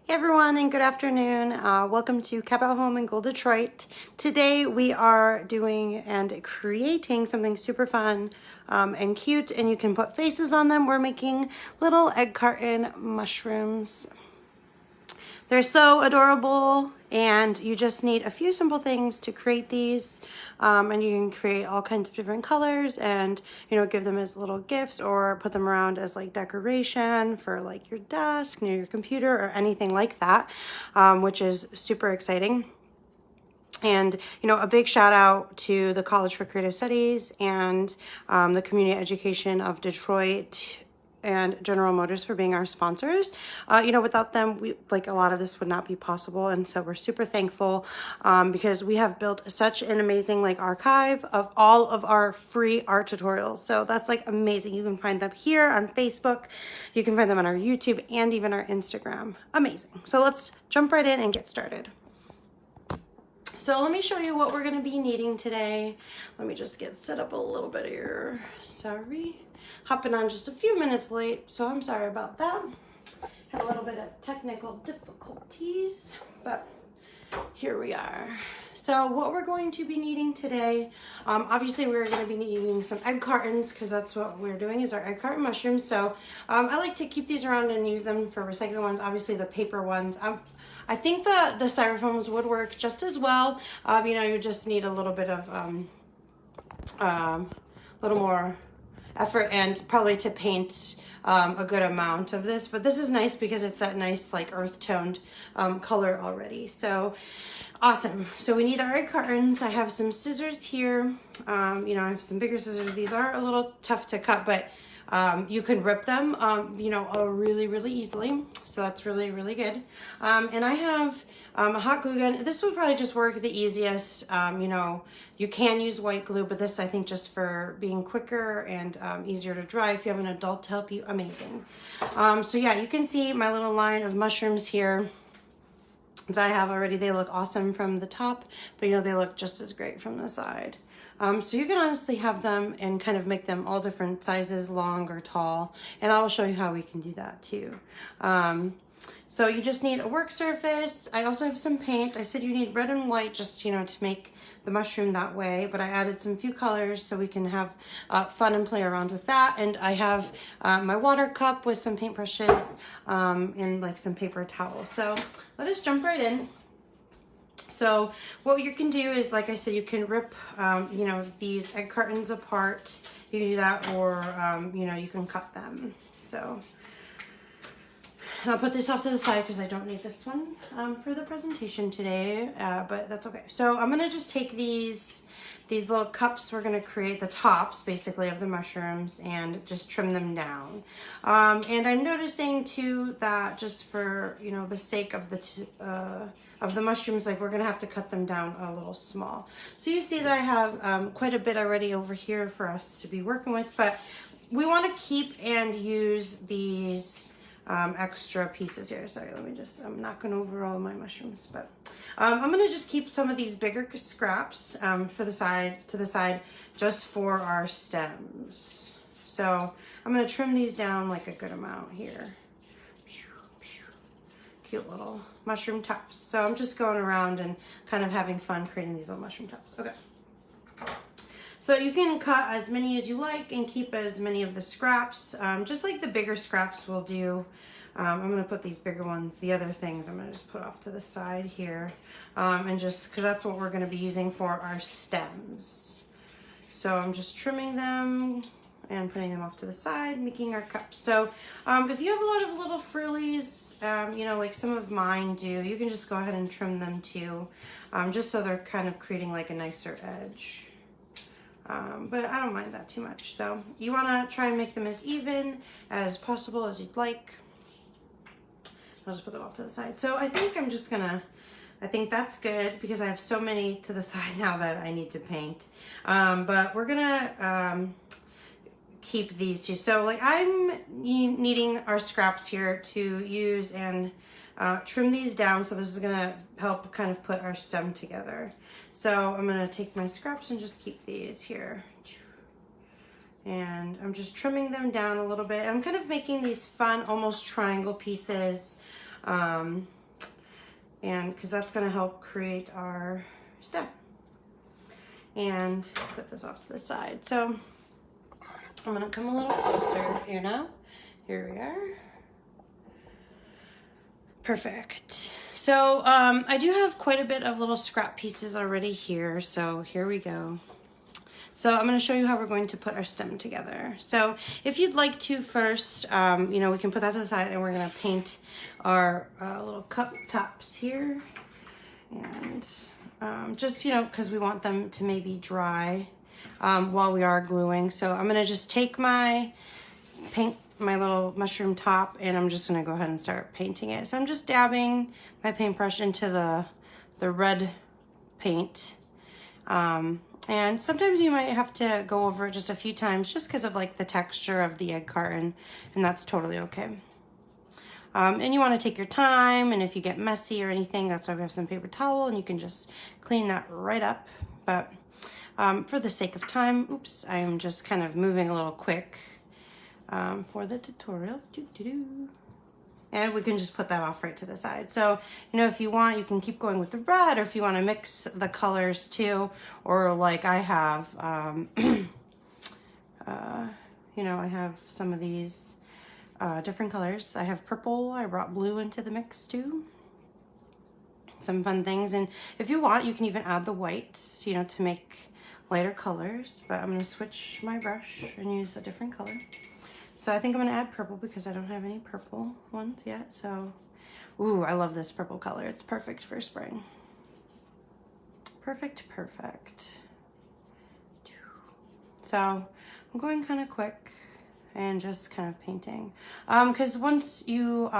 Hey everyone, and good afternoon. Welcome to Cabot Home in Gold Detroit. Today we are doing and creating something super fun and cute, and you can put faces on them. We're making little egg carton mushrooms. They're so adorable, and you just need a few simple things to create these. And you can create all kinds of different colors and, give them as little gifts or put them around as like decoration for like your desk, near your computer, or anything like that, which is super exciting. And, a big shout out to the College for Creative Studies and the Community Education of Detroit and General Motors for being our sponsors. Without them, a lot of this would not be possible. And so we're super thankful because we have built such an amazing archive of all of our free art tutorials. So that's amazing. You can find them here on Facebook. You can find them on our YouTube and even our Instagram. Amazing. So let's jump right in and get started. So let me show you what we're going to be needing today. Let me just get set up a little bit here. Sorry. Hopping on just a few minutes late, so I'm sorry about that. Had a little bit of technical difficulties, but here we are. So what we're going to be needing today, obviously we're going to be needing some egg cartons because that's what we're doing is our egg carton mushrooms. So I like to keep these around and use them for recycling ones, obviously the paper ones. I think the styrofoams would work just as well. You just need a little bit of, little more effort and probably to paint a good amount of this. But this is nice because it's that nice earth toned color already. So awesome. So we need our egg cartons. I have some scissors here. I have some bigger scissors. These are a little tough to cut, but you can rip them, really, really easily. So that's really, really good. And I have a hot glue gun. This would probably just work the easiest. You can use white glue, but this I think just for being quicker and easier to dry. If you have an adult to help you, amazing. So yeah, you can see my little line of mushrooms here that I have already. They look awesome from the top, but they look just as great from the side. So you can honestly have them and kind of make them all different sizes, long or tall, and I will show you how we can do that too. So you just need a work surface. I also have some paint. I said you need red and white just, to make the mushroom that way, but I added some few colors so we can have fun and play around with that. And I have my water cup with some paintbrushes and some paper towels. So let us jump right in. So what you can do is, like I said, you can rip, these egg cartons apart. You can do that, or, you can cut them. So I'll put this off to the side because I don't need this one for the presentation today, but that's okay. So I'm going to just take these little cups. We're going to create the tops basically of the mushrooms and just trim them down. And I'm noticing too that just for, the sake of the mushrooms, we're going to have to cut them down a little small. So you see that I have quite a bit already over here for us to be working with, but we want to keep and use these extra pieces here. Sorry, I'm knocking over all my mushrooms, but I'm gonna just keep some of these bigger scraps to the side just for our stems. So I'm gonna trim these down a good amount here. Cute little mushroom tops. So I'm just going around and kind of having fun creating these little mushroom tops. Okay. So you can cut as many as you like and keep as many of the scraps, just like the bigger scraps will do. I'm going to put these bigger ones, the other things I'm going to just put off to the side here, and just because that's what we're going to be using for our stems. So I'm just trimming them and putting them off to the side, making our cups. So if you have a lot of little frillies, like some of mine do, you can just go ahead and trim them too, just so they're kind of creating a nicer edge. But I don't mind that too much. So you want to try and make them as even as possible as you'd like. I'll just put them off to the side. So I think I think that's good because I have so many to the side now that I need to paint. But we're gonna keep these two. So I'm needing our scraps here to use and trim these down. So this is gonna help kind of put our stem together. So I'm gonna take my scraps and just keep these here. And I'm just trimming them down a little bit. I'm kind of making these fun, almost triangle pieces and because that's going to help create our stem. And put this off to the side. So I'm going to come a little closer here now. Here we are. Perfect. So I do have quite a bit of little scrap pieces already here. So here we go. So I'm going to show you how we're going to put our stem together. So if you'd like to first, you know, we can put that to the side and we're going to paint our little cup tops here. And just, you know, because we want them to maybe dry while we are gluing. So I'm going to just take my little mushroom top and I'm just going to go ahead and start painting it. So I'm just dabbing my paintbrush into the red paint. And sometimes you might have to go over it just a few times just because of like the texture of the egg carton, and that's totally okay. And you want to take your time, and if you get messy or anything, that's why we have some paper towel and you can just clean that right up. But for the sake of time, oops, I am just kind of moving a little quick for the tutorial. And we can just put that off right to the side. So, you know, if you want, you can keep going with the red, or if you want to mix the colors too, or like I have, you know, I have some of these different colors. I have purple. I brought blue into the mix too. Some fun things. And if you want, you can even add the whites, you know, to make lighter colors. But I'm going to switch my brush and use a different color. So I think I'm going to add purple because I don't have any purple ones yet. So, ooh, I love this purple color. It's perfect for spring. Perfect, perfect. So I'm going kind of quick and just kind of painting. Because once you,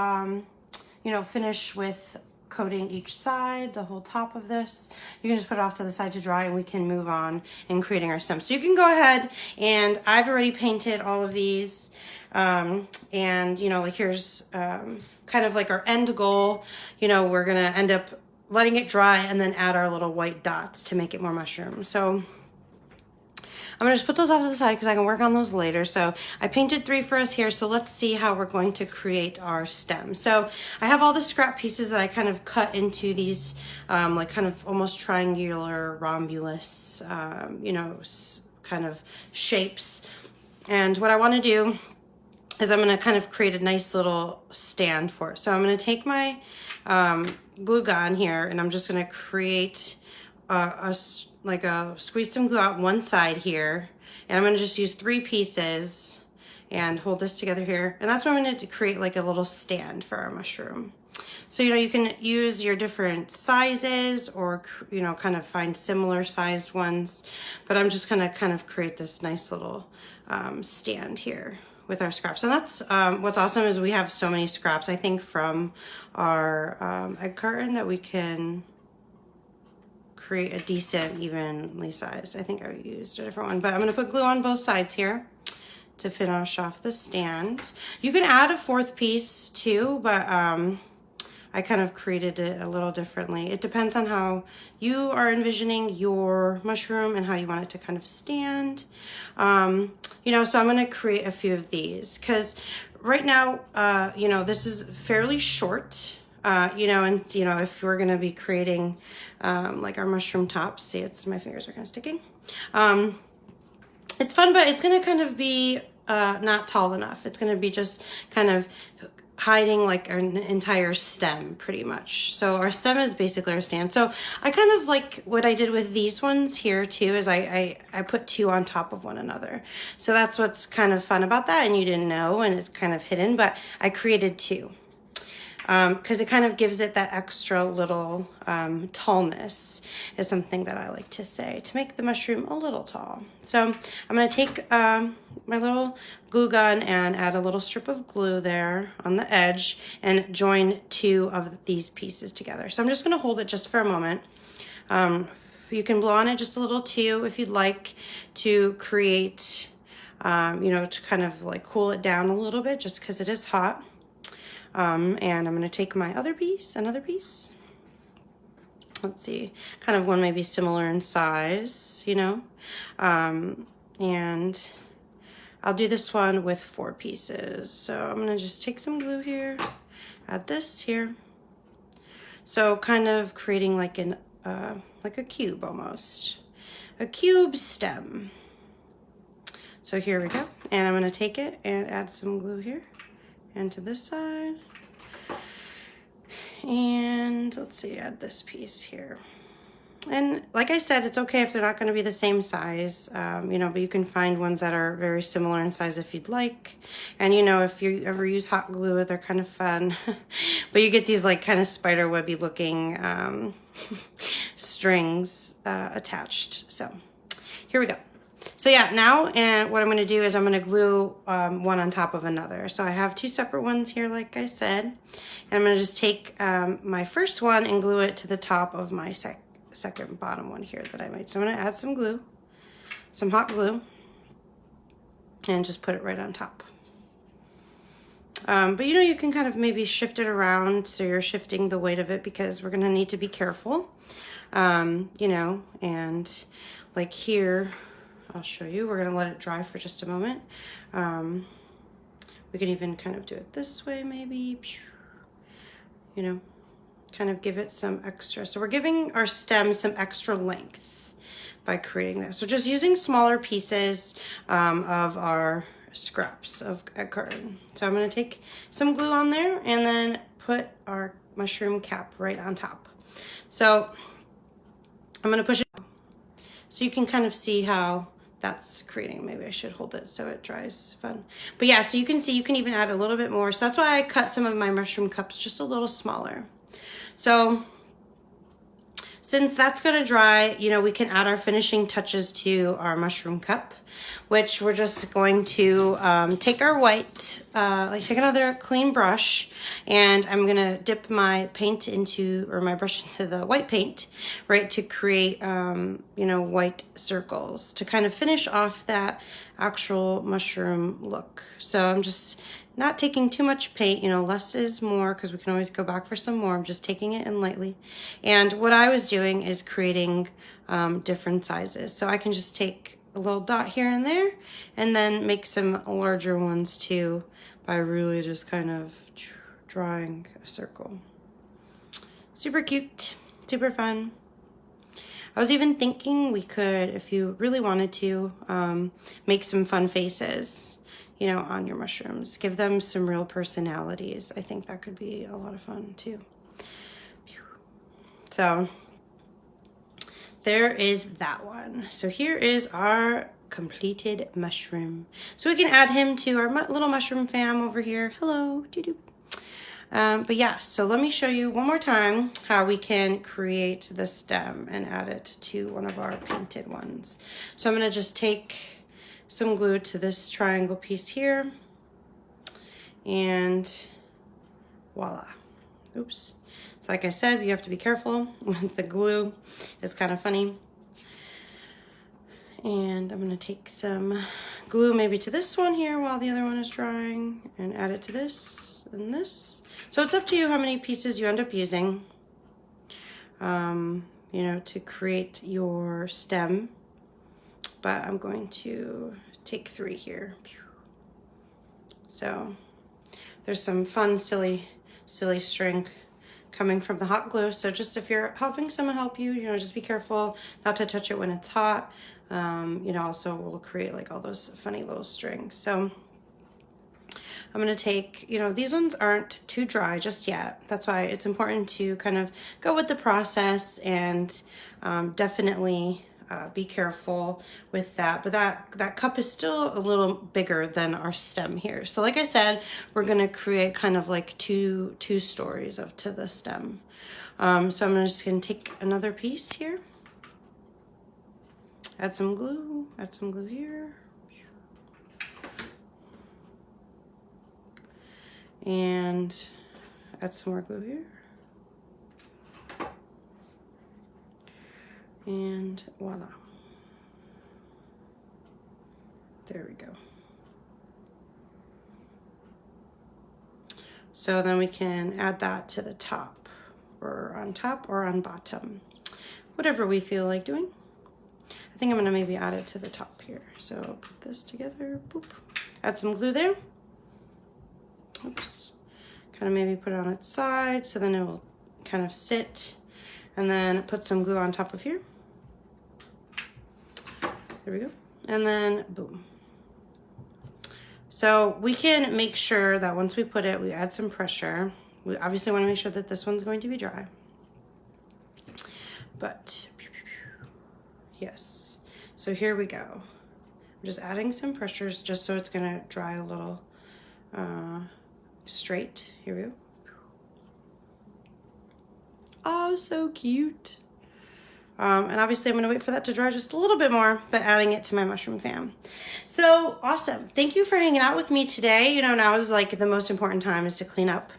you know, finish with coating each side, the whole top of this, you can just put it off to the side to dry and we can move on in creating our stem. So you can go ahead, and I've already painted all of these. And you know, like here's kind of like our end goal. You know, we're gonna end up letting it dry and then add our little white dots to make it more mushroom. So I'm gonna just put those off to the side because I can work on those later. So I painted 3 for us here. So let's see how we're going to create our stem. So I have all the scrap pieces that I kind of cut into these like kind of almost triangular, rhombulous, you know, kind of shapes. And what I want to do is I'm going to kind of create a nice little stand for it. So I'm going to take my glue gun here and I'm just going to create squeeze some glue out one side here, and I'm going to just use 3 pieces and hold this together here, and that's what I'm going to create like a little stand for our mushroom. So, you know, you can use your different sizes or, you know, kind of find similar sized ones, but I'm just going to kind of create this nice little stand here with our scraps. And that's what's awesome is we have so many scraps, I think, from our egg carton that we can create a decent evenly sized. I think I used a different one, but I'm going to put glue on both sides here to finish off the stand. You can add a 4th piece too, but I kind of created it a little differently. It depends on how you are envisioning your mushroom and how you want it to kind of stand. You know, so I'm going to create a few of these because right now, you know, this is fairly short. You know, and you know, if we're gonna be creating like our mushroom tops, see, my fingers are kind of sticking. It's fun, but it's gonna kind of be not tall enough. It's gonna be just kind of hiding like our entire stem pretty much. So our stem is basically our stand. So I kind of like what I did with these ones here too is I put 2 on top of one another. So that's what's kind of fun about that, and you didn't know, and it's kind of hidden, but I created 2. Because it kind of gives it that extra little tallness is something that I like to say to make the mushroom a little tall. So I'm going to take my little glue gun and add a little strip of glue there on the edge and join 2 of these pieces together. So I'm just going to hold it just for a moment. You can blow on it just a little too if you'd like to create, you know, to kind of like cool it down a little bit just because it is hot. And I'm going to take my other piece, another piece. Let's see, kind of one maybe similar in size, you know. And I'll do this one with 4 pieces. So I'm going to just take some glue here, add this here. So kind of creating like a cube almost. A cube stem. So here we go. And I'm gonna take it and add some glue here and to this side. And let's see, add this piece here. And like I said, it's okay if they're not going to be the same size, you know, but you can find ones that are very similar in size if you'd like. And, you know, if you ever use hot glue, they're kind of fun. But you get these like kind of spider webby looking strings attached. So here we go. So yeah, now and what I'm going to do is I'm going to glue one on top of another. So I have two separate ones here, like I said. And I'm going to just take my first one and glue it to the top of my second bottom one here that I made. So I'm going to add some glue, some hot glue, and just put it right on top. But you know, you can kind of maybe shift it around so you're shifting the weight of it because we're going to need to be careful, you know, and like here, I'll show you. We're going to let it dry for just a moment. We can even kind of do it this way maybe, you know, kind of give it some extra. So we're giving our stem some extra length by creating this. So just using smaller pieces of our scraps of carton. So I'm going to take some glue on there and then put our mushroom cap right on top. So I'm going to push it so you can kind of see how that's creating. Maybe I should hold it so it dries fun. But yeah, so you can see you can even add a little bit more. So that's why I cut some of my mushroom cups just a little smaller. So since that's going to dry, you know, we can add our finishing touches to our mushroom cup, which we're just going to take our white, take another clean brush, and I'm going to dip my paint into, or my brush into the white paint, right, to create, you know, white circles to kind of finish off that actual mushroom look. So I'm just not taking too much paint, you know, less is more because we can always go back for some more. I'm just taking it in lightly. And what I was doing is creating different sizes. So I can just take a little dot here and there and then make some larger ones too by really just kind of drawing a circle. Super cute, super fun. I was even thinking we could, if you really wanted to, make some fun faces, you know, on your mushrooms. Give them some real personalities. I think that could be a lot of fun too. So there is that one. So here is our completed mushroom. So we can add him to our little mushroom fam over here. Hello. Doo-doo. But yeah, so let me show you one more time how we can create the stem and add it to one of our painted ones. So I'm going to just take some glue to this triangle piece here and voila. Oops. So like I said, you have to be careful with the glue. It's kind of funny. And I'm going to take some glue maybe to this one here while the other one is drying and add it to this and this. So it's up to you how many pieces you end up using, you know, to create your stem. But I'm going to take 3 here. So there's some fun, silly string coming from the hot glue. So just if you're helping someone help you, you know, just be careful not to touch it when it's hot. You know, also we'll create like all those funny little strings. So I'm going to take, you know, these ones aren't too dry just yet. That's why it's important to kind of go with the process and definitely be careful with that. But that cup is still a little bigger than our stem here. So like I said, we're going to create kind of like two stories to the stem. So I'm just going to take another piece here. Add some glue here. And add some more glue here. And voila. There we go. So then we can add that to the top, or on bottom, whatever we feel like doing. I think I'm gonna maybe add it to the top here. So put this together, boop. Add some glue there. Oops. Kind of maybe put it on its side so then it will kind of sit, and then put some glue on top of here. There we go. And then boom. So we can make sure that once we put it, we add some pressure. We obviously want to make sure that this one's going to be dry. But yes. So here we go. I'm just adding some pressures just so it's gonna dry a little straight. Here we go. Oh, so cute. And obviously I'm gonna wait for that to dry just a little bit more, but adding it to my mushroom fam. So awesome. Thank you for hanging out with me today. You know, now is like the most important time is to clean up.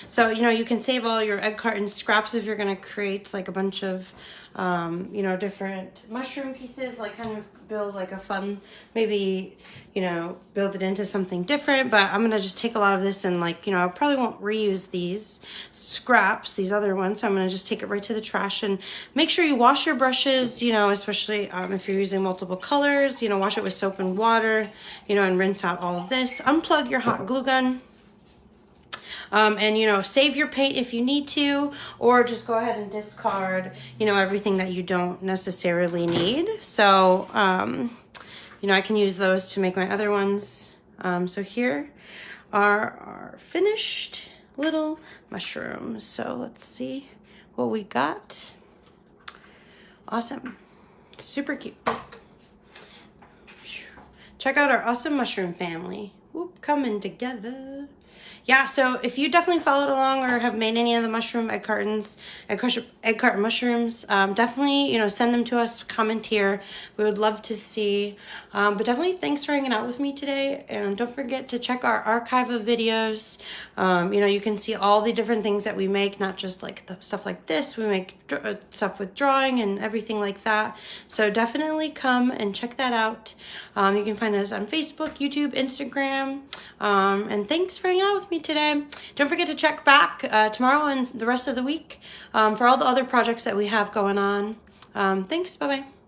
So, you know, you can save all your egg carton scraps if you're gonna create like a bunch of, you know, different mushroom pieces, like kind of build like a fun, maybe, you know, build it into something different. But I'm gonna just take a lot of this and like, you know, I probably won't reuse these scraps, these other ones. So I'm gonna just take it right to the trash, and make sure you wash your brushes, you know, especially if you're using multiple colors, you know, wash it with soap and water, you know, and rinse out all of this. Unplug your hot glue gun. And, you know, save your paint if you need to, or just go ahead and discard, you know, everything that you don't necessarily need. So, you know, I can use those to make my other ones. So here are our finished little mushrooms. So let's see what we got. Awesome. Super cute. Check out our awesome mushroom family. Whoop, coming together. Yeah, so if you definitely followed along or have made any of the mushroom egg carton mushrooms, definitely, you know, send them to us, comment here. We would love to see. But definitely thanks for hanging out with me today. And don't forget to check our archive of videos. You know, you can see all the different things that we make, not just like the stuff like this. We make stuff with drawing and everything like that. So definitely come and check that out. You can find us on Facebook, YouTube, Instagram. And thanks for hanging out with me today. Don't forget to check back tomorrow and the rest of the week for all the other projects that we have going on. Thanks. Bye-bye.